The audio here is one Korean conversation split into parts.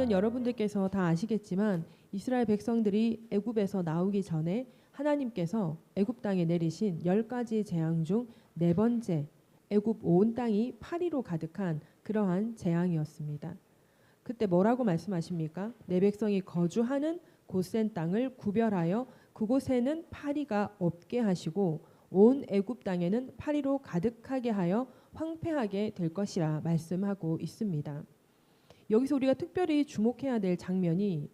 또한 여러분들께서 다 아시겠지만 이스라엘 백성들이 애굽에서 나오기 전에 하나님께서 애굽 땅에 내리신 10가지 재앙 중 네 번째, 애굽 온 땅이 파리로 가득한 그러한 재앙이었습니다. 그때 뭐라고 말씀하십니까? 내 백성이 거주하는 곧센 땅을 구별하여 그곳에는 파리가 없게 하시고 온 애굽 땅에는 파리로 가득하게 하여 황폐하게 될 것이라 말씀하고 있습니다. 여기서 우리가 특별히 주목해야 될 장면이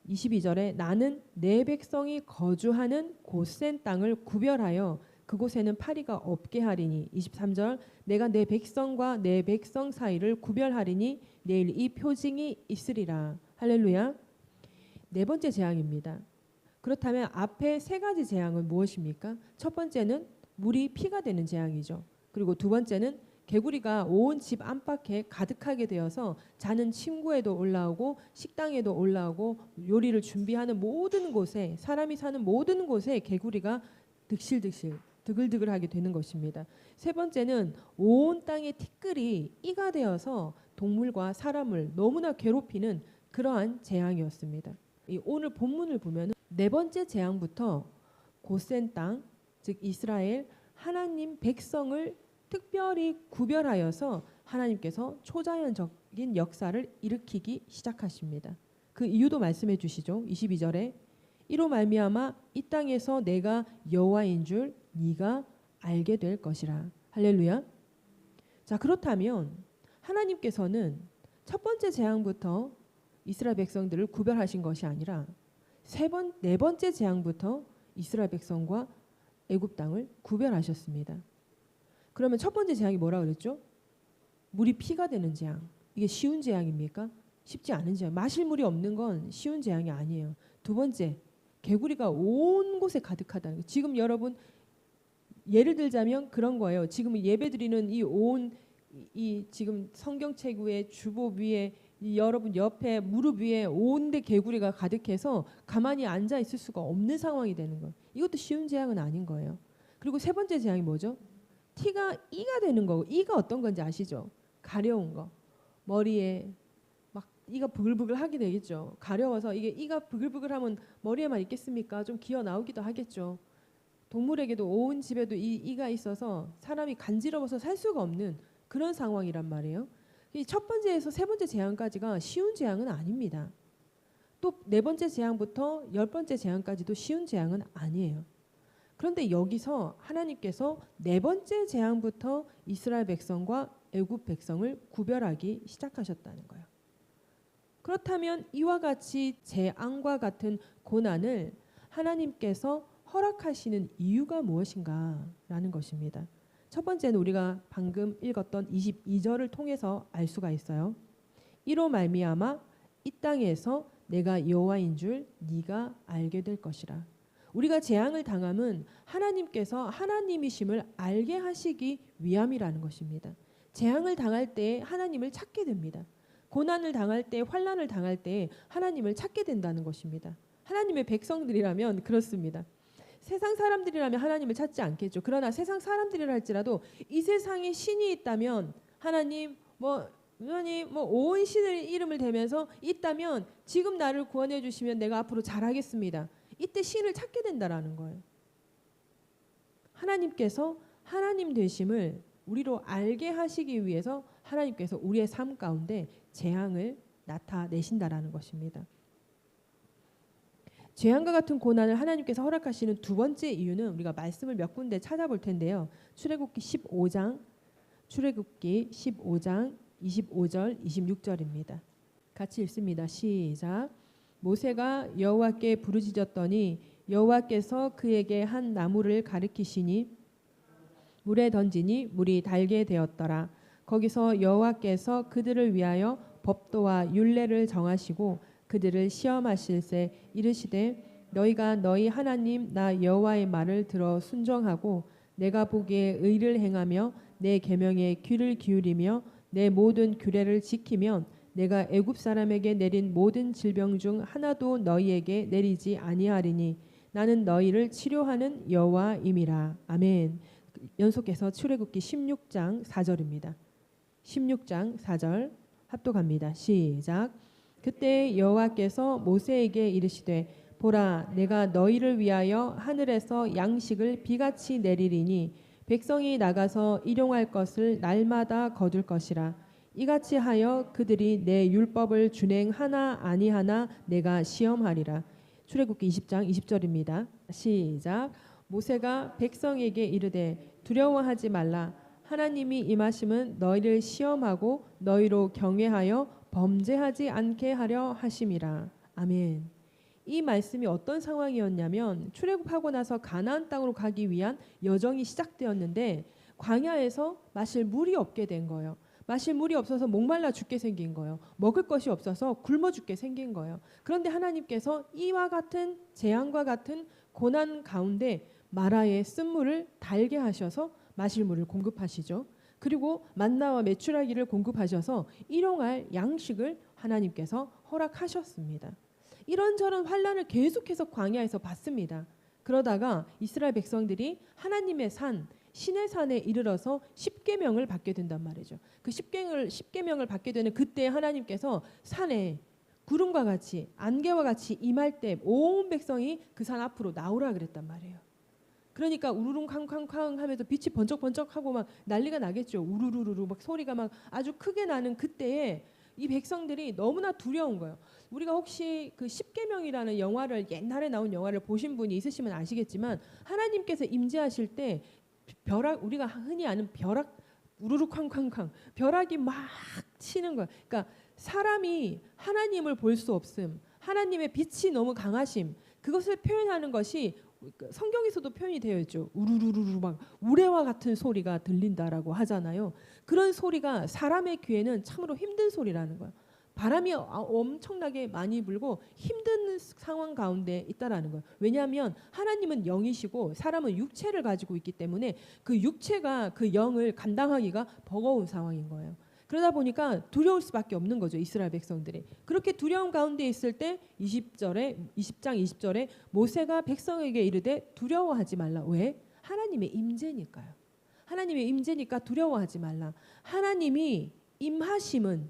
22절에 나는 내 백성이 거주하는 곧센 땅을 구별하여 그곳에는 파리가 없게 하리니 23절 내가 내 백성과 내 백성 사이를 구별하리니 내일 이 표징이 있으리라. 할렐루야. 네 번째 재앙입니다. 그렇다면 앞에 세 가지 재앙은 무엇입니까? 첫 번째는 물이 피가 되는 재앙이죠. 그리고 두 번째는 개구리가 온 집 안팎에 가득하게 되어서 자는 침구에도 올라오고 식당에도 올라오고 요리를 준비하는 모든 곳에 사람이 사는 모든 곳에 개구리가 득실득실 드글드글하게 되는 것입니다. 세 번째는 온 땅의 티끌이 이가 되어서 동물과 사람을 너무나 괴롭히는 그러한 재앙이었습니다. 오늘 본문을 보면 네 번째 재앙부터 곧센 땅, 즉 이스라엘 하나님 백성을 특별히 구별하여서 하나님께서 초자연적인 역사를 일으키기 시작하십니다. 그 이유도 말씀해 주시죠. 22절에 이로 말미암아 이 땅에서 내가 여호와인 줄 네가 알게 될 것이라. 할렐루야. 자, 그렇다면 하나님께서는 첫 번째 재앙부터 이스라엘 백성들을 구별하신 것이 아니라 네 번째 재앙부터 이스라엘 백성과 애굽 땅을 구별하셨습니다. 그러면 첫 번째 재앙이 뭐라 그랬죠? 물이 피가 되는 재앙. 이게 쉬운 재앙입니까? 쉽지 않은 재앙. 마실 물이 없는 건 쉬운 재앙이 아니에요. 두 번째, 개구리가 온 곳에 가득하다는 거. 지금 여러분 예를 들자면 그런 거예요. 지금 예배드리는 이 지금 성경책 위에 주보 위에 여러분 옆에 무릎 위에 온데 개구리가 가득해서 가만히 앉아 있을 수가 없는 상황이 되는 거예요. 이것도 쉬운 재앙은 아닌 거예요. 그리고 세 번째 재앙이 뭐죠? 티가 이가 되는 거고, 이가 어떤 건지 아시죠? 가려운 거. 머리에 막 이가 부글부글 하게 되겠죠. 가려워서 이게 이가 부글부글하면 머리에만 있겠습니까? 좀 기어 나오기도 하겠죠. 동물에게도 온 집에도 이가 있어서 사람이 간지러워서 살 수가 없는 그런 상황이란 말이에요. 이 첫 번째에서 세 번째 재앙까지가 쉬운 재앙은 아닙니다. 또 네 번째 재앙부터 10번째 재앙까지도 쉬운 재앙은 아니에요. 그런데 여기서 하나님께서 네 번째 재앙부터 이스라엘 백성과 애굽 백성을 구별하기 시작하셨다는 거예요. 그렇다면 이와 같이 재앙과 같은 고난을 하나님께서 허락하시는 이유가 무엇인가라는 것입니다. 첫 번째는 우리가 방금 읽었던 22절을 통해서 알 수가 있어요. 이로 말미암아 이 땅에서 내가 여호와인 줄 네가 알게 될 것이라. 우리가 재앙을 당함은 하나님께서 하나님이심을 알게 하시기 위함이라는 것입니다. 재앙을 당할 때 하나님을 찾게 됩니다. 고난을 당할 때, 환난을 당할 때 하나님을 찾게 된다는 것입니다. 하나님의 백성들이라면 그렇습니다. 세상 사람들이라면 하나님을 찾지 않겠죠. 그러나 세상 사람들이라 할지라도 이 세상에 신이 있다면 하나님 온 신의 이름을 대면서 있다면 지금 나를 구원해 주시면 내가 앞으로 잘하겠습니다. 이때 신을 찾게 된다라는 거예요. 하나님께서 하나님 되심을 우리로 알게 하시기 위해서 하나님께서 우리의 삶 가운데 재앙을 나타내신다라는 것입니다. 재앙과 같은 고난을 하나님께서 허락하시는 두 번째 이유는 우리가 말씀을 몇 군데 찾아볼 텐데요. 출애굽기 15장 25절 26절입니다. 같이 읽습니다. 시작. 모세가 여호와께 부르짖었더니 여호와께서 그에게 한 나무를 가리키시니 물에 던지니 물이 달게 되었더라. 거기서 여호와께서 그들을 위하여 법도와 율례를 정하시고 그들을 시험하실세 이르시되 너희가 너희 하나님 나 여호와의 말을 들어 순종하고 내가 보기에 의를 행하며 내 계명에 귀를 기울이며 내 모든 규례를 지키면 내가 애굽 사람에게 내린 모든 질병 중 하나도 너희에게 내리지 아니하리니 나는 너희를 치료하는 여호와임이라. 아멘. 연속해서 출애굽기 16장 4절입니다. 16장 4절 합독합니다. 시작. 그때 여호와께서 모세에게 이르시되 보라 내가 너희를 위하여 하늘에서 양식을 비같이 내리리니 백성이 나가서 일용할 것을 날마다 거둘 것이라. 이같이 하여 그들이 내 율법을 준행하나 아니하나 내가 시험하리라. 출애굽기 20장 20절입니다. 시작. 모세가 백성에게 이르되 두려워하지 말라. 하나님이 임하심은 너희를 시험하고 너희로 경외하여 범죄하지 않게 하려 하심이라. 아멘. 이 말씀이 어떤 상황이었냐면 출애굽하고 나서 가나안 땅으로 가기 위한 여정이 시작되었는데 광야에서 마실 물이 없게 된 거예요. 마실 물이 없어서 목말라 죽게 생긴 거예요. 먹을 것이 없어서 굶어 죽게 생긴 거예요. 그런데 하나님께서 이와 같은 재앙과 같은 고난 가운데 마라의 쓴물을 달게 하셔서 마실 물을 공급하시죠. 그리고 만나와 메추라기를 공급하셔서 일용할 양식을 하나님께서 허락하셨습니다. 이런저런 환란을 계속해서 광야에서 받습니다. 그러다가 이스라엘 백성들이 하나님의 산 시내산에 이르러서 십계명을 받게 된단 말이죠. 그 십계명을 받게 되는 그때 하나님께서 산에 구름과 같이 안개와 같이 임할 때 온 백성이 그 산 앞으로 나오라 그랬단 말이에요. 그러니까 우르릉 쾅쾅쾅 하면서 빛이 번쩍번쩍하고 막 난리가 나겠죠. 우르르르르 막 소리가 막 아주 크게 나는 그때에 이 백성들이 너무나 두려운 거예요. 우리가 혹시 그 십계명이라는 영화를 옛날에 나온 영화를 보신 분이 있으시면 아시겠지만 하나님께서 임재하실 때 벼락 우리가 흔히 아는 벼락 우르르 쾅쾅쾅 벼락이 막 치는 거예요. 그러니까 사람이 하나님을 볼 수 없음, 하나님의 빛이 너무 강하심 그것을 표현하는 것이 성경에서도 표현이 되어 있죠. 우르르르르 막 우레와 같은 소리가 들린다라고 하잖아요. 그런 소리가 사람의 귀에는 참으로 힘든 소리라는 거예요. 바람이 엄청나게 많이 불고 힘든 상황 가운데 있다라는 거예요. 왜냐하면 하나님은 영이시고 사람은 육체를 가지고 있기 때문에 그 육체가 그 영을 감당하기가 버거운 상황인 거예요. 그러다 보니까 두려울 수밖에 없는 거죠. 이스라엘 백성들이. 그렇게 두려움 가운데 있을 때 20장 20절에 모세가 백성에게 이르되 두려워하지 말라. 왜? 하나님의 임재니까요. 하나님의 임재니까 두려워하지 말라. 하나님이 임하심은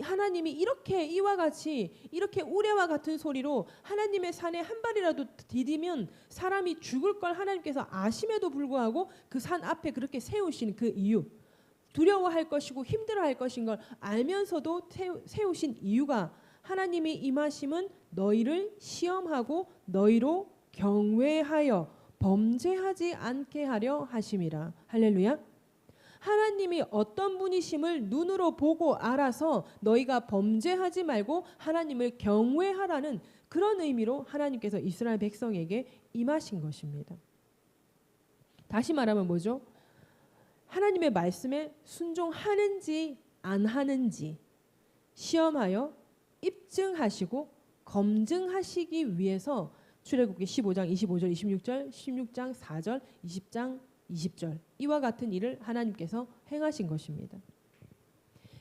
하나님이 이렇게 이와 같이 이렇게 우레와 같은 소리로 하나님의 산에 한 발이라도 디디면 사람이 죽을 걸 하나님께서 아심에도 불구하고 그 산 앞에 그렇게 세우신 그 이유 두려워할 것이고 힘들어할 것인 걸 알면서도 세우신 이유가 하나님이 임하심은 너희를 시험하고 너희로 경외하여 범죄하지 않게 하려 하심이라. 할렐루야. 하나님이 어떤 분이심을 눈으로 보고 알아서 너희가 범죄하지 말고 하나님을 경외하라는 그런 의미로 하나님께서 이스라엘 백성에게 임하신 것입니다. 다시 말하면 뭐죠? 하나님의 말씀에 순종하는지 안 하는지 시험하여 입증하시고 검증하시기 위해서 출애굽기 15장 25절 26절 16장 4절 20장 20절 이와 같은 일을 하나님께서 행하신 것입니다.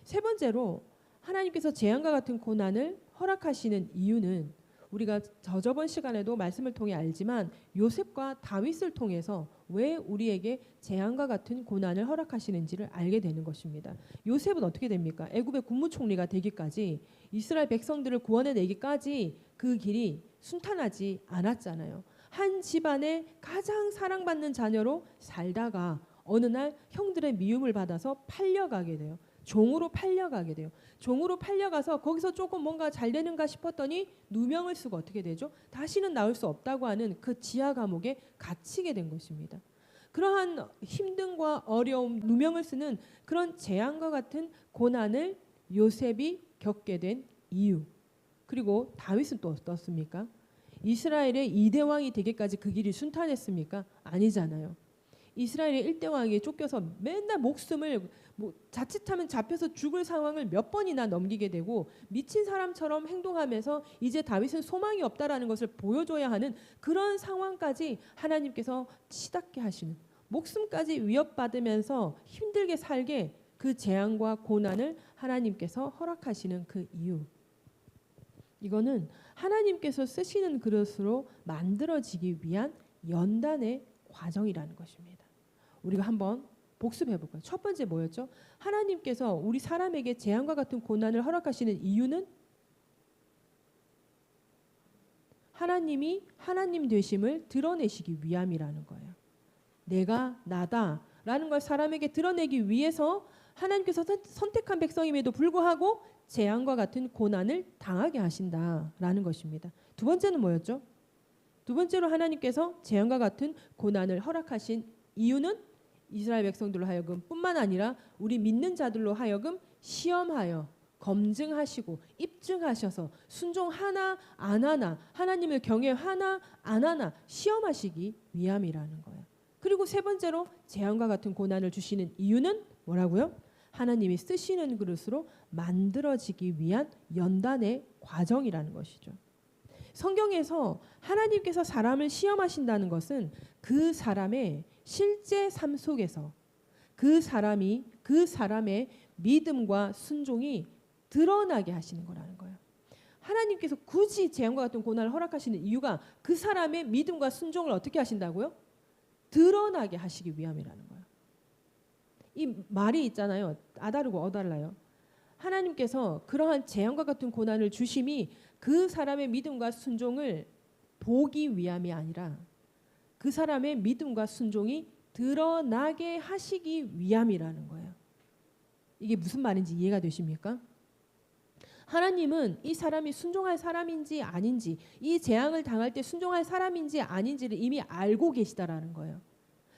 세 번째로 하나님께서 재앙과 같은 고난을 허락하시는 이유는 우리가 저번 시간에도 말씀을 통해 알지만 요셉과 다윗을 통해서 왜 우리에게 재앙과 같은 고난을 허락하시는지를 알게 되는 것입니다. 요셉은 어떻게 됩니까? 애굽의 국무총리가 되기까지 이스라엘 백성들을 구원해내기까지 그 길이 순탄하지 않았잖아요. 한 집안의 가장 사랑받는 자녀로 살다가 어느 날 형들의 미움을 받아서 팔려가게 돼요. 종으로 팔려가게 돼요. 종으로 팔려가서 거기서 조금 뭔가 잘 되는가 싶었더니 누명을 쓰고 어떻게 되죠? 다시는 나올 수 없다고 하는 그 지하 감옥에 갇히게 된 것입니다. 그러한 힘듦과 어려움, 누명을 쓰는 그런 재앙과 같은 고난을 요셉이 겪게 된 이유. 그리고 다윗은 또 어떻습니까? 이스라엘의 2대 왕이 되기까지 그 길이 순탄했습니까? 아니잖아요. 이스라엘의 1대 왕에게 쫓겨서 맨날 목숨을 자칫하면 잡혀서 죽을 상황을 몇 번이나 넘기게 되고 미친 사람처럼 행동하면서 이제 다윗은 소망이 없다라는 것을 보여줘야 하는 그런 상황까지 하나님께서 치닫게 하시는 목숨까지 위협받으면서 힘들게 살게 그 재앙과 고난을 하나님께서 허락하시는 그 이유. 이거는 하나님께서 쓰시는 그릇으로 만들어지기 위한 연단의 과정이라는 것입니다. 우리가 한번 복습해 볼까요? 첫 번째 뭐였죠? 하나님께서 우리 사람에게 재앙과 같은 고난을 허락하시는 이유는 하나님이 하나님 되심을 드러내시기 위함이라는 거예요. 내가 나다라는 걸 사람에게 드러내기 위해서 하나님께서 선택한 백성임에도 불구하고 재앙과 같은 고난을 당하게 하신다라는 것입니다. 두 번째는 뭐였죠? 두 번째로 하나님께서 재앙과 같은 고난을 허락하신 이유는 이스라엘 백성들로 하여금 뿐만 아니라 우리 믿는 자들로 하여금 시험하여 검증하시고 입증하셔서 순종하나 안 하나, 하나님을 경외하나 안 하나 시험하시기 위함이라는 거예요. 그리고 세 번째로 재앙과 같은 고난을 주시는 이유는 뭐라고요? 하나님이 쓰시는 그릇으로 만들어지기 위한 연단의 과정이라는 것이죠. 성경에서 하나님께서 사람을 시험하신다는 것은 그 사람의 실제 삶 속에서 그 사람의 믿음과 순종이 드러나게 하시는 거라는 거예요. 하나님께서 굳이 재앙과 같은 고난을 허락하시는 이유가 그 사람의 믿음과 순종을 어떻게 하신다고요? 드러나게 하시기 위함이라는 거예요. 이 말이 있잖아요. 아다르고 어달라요. 하나님께서 그러한 재앙과 같은 고난을 주심이 그 사람의 믿음과 순종을 보기 위함이 아니라 그 사람의 믿음과 순종이 드러나게 하시기 위함이라는 거예요. 이게 무슨 말인지 이해가 되십니까? 하나님은 이 사람이 순종할 사람인지 아닌지, 이 재앙을 당할 때 순종할 사람인지 아닌지를 이미 알고 계시다라는 거예요.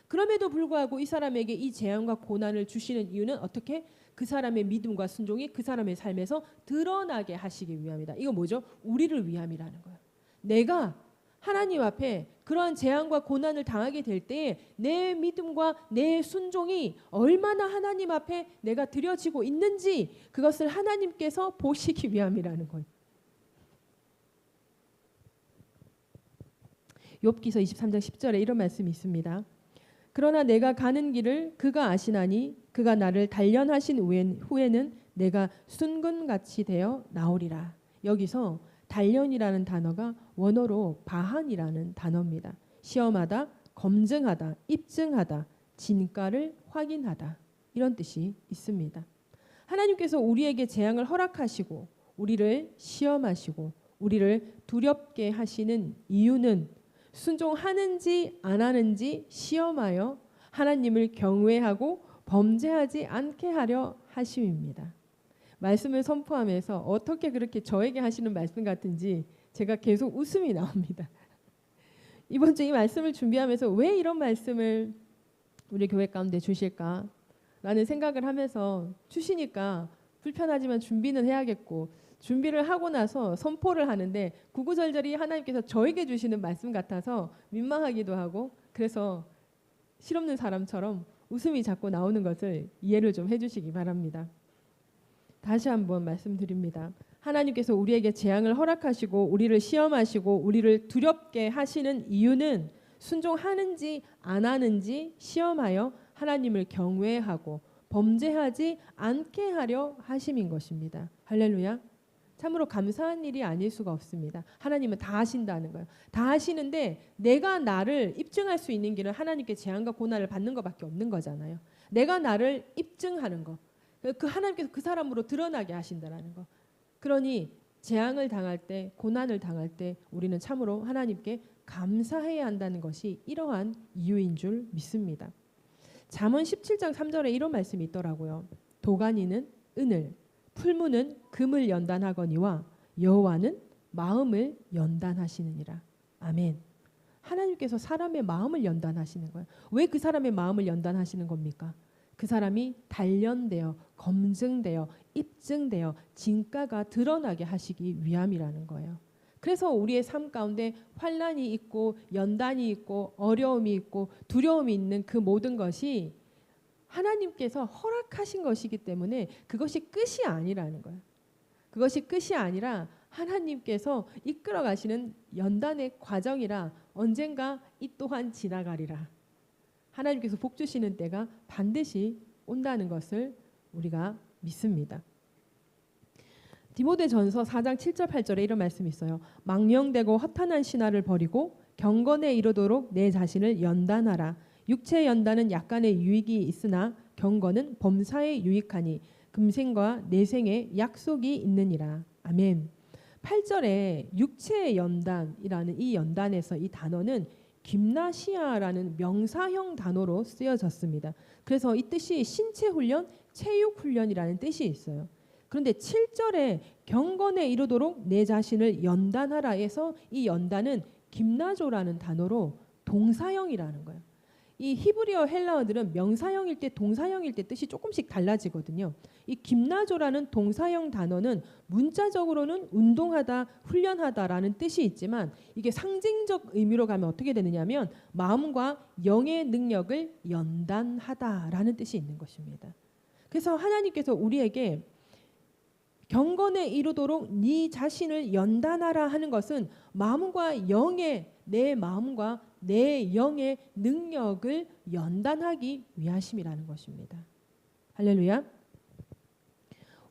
그럼에도 불구하고 이 사람에게 이 재앙과 고난을 주시는 이유는 어떻게? 그 사람의 믿음과 순종이 그 사람의 삶에서 드러나게 하시기 위함이다. 이거 뭐죠? 우리를 위함이라는 거예요. 내가 하나님 앞에 그러한 재앙과 고난을 당하게 될 때에 내 믿음과 내 순종이 얼마나 하나님 앞에 내가 드려지고 있는지 그것을 하나님께서 보시기 위함이라는 거예요. 욥기서 23장 10절에 이런 말씀이 있습니다. 그러나 내가 가는 길을 그가 아시나니 그가 나를 단련하신 후에는 내가 순금같이 되어 나오리라. 여기서 단련이라는 단어가 원어로 바한이라는 단어입니다. 시험하다, 검증하다, 입증하다, 진가를 확인하다 이런 뜻이 있습니다. 하나님께서 우리에게 재앙을 허락하시고 우리를 시험하시고 우리를 두렵게 하시는 이유는 순종하는지 안 하는지 시험하여 하나님을 경외하고 범죄하지 않게 하려 하심입니다. 말씀을 선포하면서 어떻게 그렇게 저에게 하시는 말씀 같은지 제가 계속 웃음이 나옵니다. 이번 주 이 말씀을 준비하면서 왜 이런 말씀을 우리 교회 가운데 주실까? 라는 생각을 하면서 주시니까 불편하지만 준비는 해야겠고 준비를 하고 나서 선포를 하는데 구구절절히 하나님께서 저에게 주시는 말씀 같아서 민망하기도 하고 그래서 실없는 사람처럼 웃음이 자꾸 나오는 것을 이해를 좀 해주시기 바랍니다. 다시 한번 말씀드립니다. 하나님께서 우리에게 재앙을 허락하시고 우리를 시험하시고 우리를 두렵게 하시는 이유는 순종하는지 안 하는지 시험하여 하나님을 경외하고 범죄하지 않게 하려 하심인 것입니다. 할렐루야. 참으로 감사한 일이 아닐 수가 없습니다. 하나님은 다 하신다는 거예요. 다 하시는데 내가 나를 입증할 수 있는 길은 하나님께 재앙과 고난을 받는 것밖에 없는 거잖아요. 내가 나를 입증하는 거. 그 하나님께서 그 사람으로 드러나게 하신다라는 거. 그러니 재앙을 당할 때 고난을 당할 때 우리는 참으로 하나님께 감사해야 한다는 것이 이러한 이유인 줄 믿습니다. 잠언 17장 3절에 이런 말씀이 있더라고요. 도가니는 은을 풀무는 금을 연단하거니와 여호와는 마음을 연단하시느니라. 아멘. 하나님께서 사람의 마음을 연단하시는 거예요. 왜 그 사람의 마음을 연단하시는 겁니까? 그 사람이 단련되어 검증되어 입증되어 진가가 드러나게 하시기 위함이라는 거예요. 그래서 우리의 삶 가운데 환난이 있고 연단이 있고 어려움이 있고 두려움이 있는 그 모든 것이 하나님께서 허락하신 것이기 때문에 그것이 끝이 아니라는 거예요. 그것이 끝이 아니라 하나님께서 이끌어 가시는 연단의 과정이라 언젠가 이 또한 지나가리라. 하나님께서 복 주시는 때가 반드시 온다는 것을 우리가 믿습니다. 디모데전서 4장 7절 8절에 이런 말씀이 있어요. 망령되고 허탄한 신화를 버리고 경건에 이르도록 내 자신을 연단하라. 육체의 연단은 약간의 유익이 있으나 경건은 범사에 유익하니 금생과 내생에 약속이 있느니라. 아멘. 8절에 육체의 연단이라는 이 연단에서 이 단어는 김나시아라는 명사형 단어로 쓰여졌습니다. 그래서 이 뜻이 신체 훈련, 체육 훈련이라는 뜻이 있어요. 그런데 7절에 경건에 이르도록 내 자신을 연단하라 해서 이 연단은 김나조라는 단어로 동사형이라는 거예요. 이 히브리어 헬라어들은 명사형일 때 동사형일 때 뜻이 조금씩 달라지거든요. 이 김나조라는 동사형 단어는 문자적으로는 운동하다, 훈련하다라는 뜻이 있지만 이게 상징적 의미로 가면 어떻게 되느냐면 마음과 영의 능력을 연단하다라는 뜻이 있는 것입니다. 그래서 하나님께서 우리에게 경건에 이르도록 네 자신을 연단하라 하는 것은 마음과 영의 내 마음과 내 영의 능력을 연단하기 위하심이라는 것입니다. 할렐루야.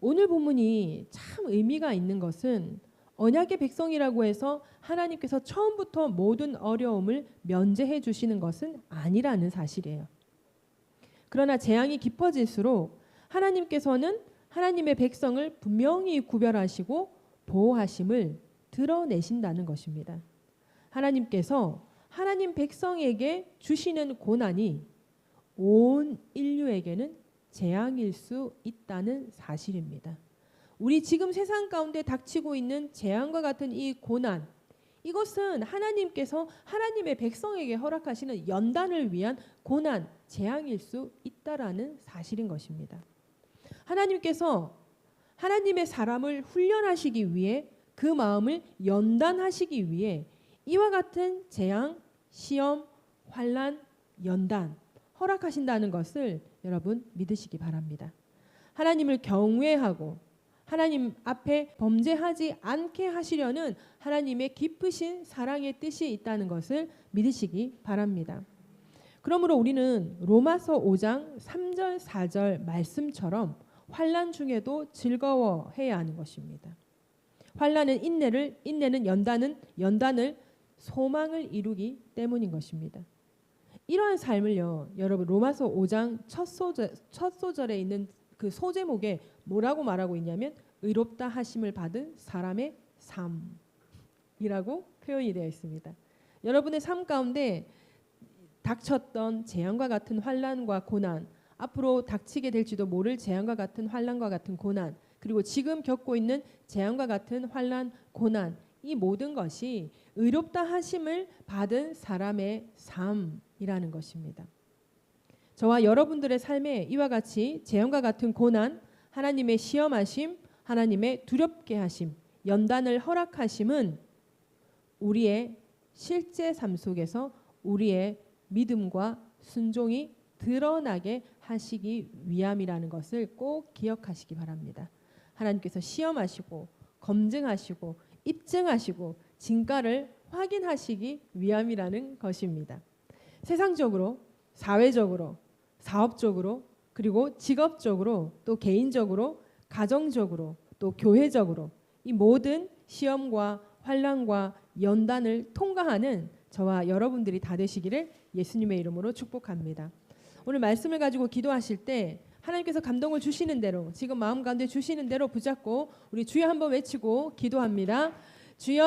오늘 본문이 참 의미가 있는 것은 언약의 백성이라고 해서 하나님께서 처음부터 모든 어려움을 면제해 주시는 것은 아니라는 사실이에요. 그러나 재앙이 깊어질수록 하나님께서는 하나님의 백성을 분명히 구별하시고 보호하심을 드러내신다는 것입니다. 하나님께서 하나님 백성에게 주시는 고난이 온 인류에게는 재앙일 수 있다는 사실입니다. 우리 지금 세상 가운데 닥치고 있는 재앙과 같은 이 고난, 이것은 하나님께서 하나님의 백성에게 허락하시는 연단을 위한 고난, 재앙일 수 있다라는 사실인 것입니다. 하나님께서 하나님의 사람을 훈련하시기 위해 그 마음을 연단하시기 위해 이와 같은 재앙, 시험, 환난, 연단 허락하신다는 것을 여러분 믿으시기 바랍니다. 하나님을 경외하고 하나님 앞에 범죄하지 않게 하시려는 하나님의 깊으신 사랑의 뜻이 있다는 것을 믿으시기 바랍니다. 그러므로 우리는 로마서 5장 3절 4절 말씀처럼 환난 중에도 즐거워해야 하는 것입니다. 환난은 인내를, 인내는 연단을 소망을 이루기 때문인 것입니다. 이러한 삶을요, 여러분 로마서 5장 첫 소절에 있는 그 소제목에 뭐라고 말하고 있냐면 의롭다 하심을 받은 사람의 삶이라고 표현이 되어 있습니다. 여러분의 삶 가운데 닥쳤던 재앙과 같은 환난과 고난, 앞으로 닥치게 될지도 모를 재앙과 같은 환난과 같은 고난, 그리고 지금 겪고 있는 재앙과 같은 환난, 고난, 이 모든 것이 의롭다 하심을 받은 사람의 삶이라는 것입니다. 저와 여러분들의 삶에 이와 같이 재앙과 같은 고난, 하나님의 시험하심, 하나님의 두렵게 하심, 연단을 허락하심은 우리의 실제 삶 속에서 우리의 믿음과 순종이 드러나게 하시기 위함이라는 것을 꼭 기억하시기 바랍니다. 하나님께서 시험하시고 검증하시고 입증하시고 진가를 확인하시기 위함이라는 것입니다. 세상적으로, 사회적으로, 사업적으로, 그리고 직업적으로, 또 개인적으로, 가정적으로, 또 교회적으로 이 모든 시험과 환난과 연단을 통과하는 저와 여러분들이 다 되시기를 예수님의 이름으로 축복합니다. 오늘 말씀을 가지고 기도하실 때 하나님께서 감동을 주시는 대로, 지금 마음 가운데 주시는 대로 붙잡고 우리 주여 한번 외치고 기도합니다. 주여.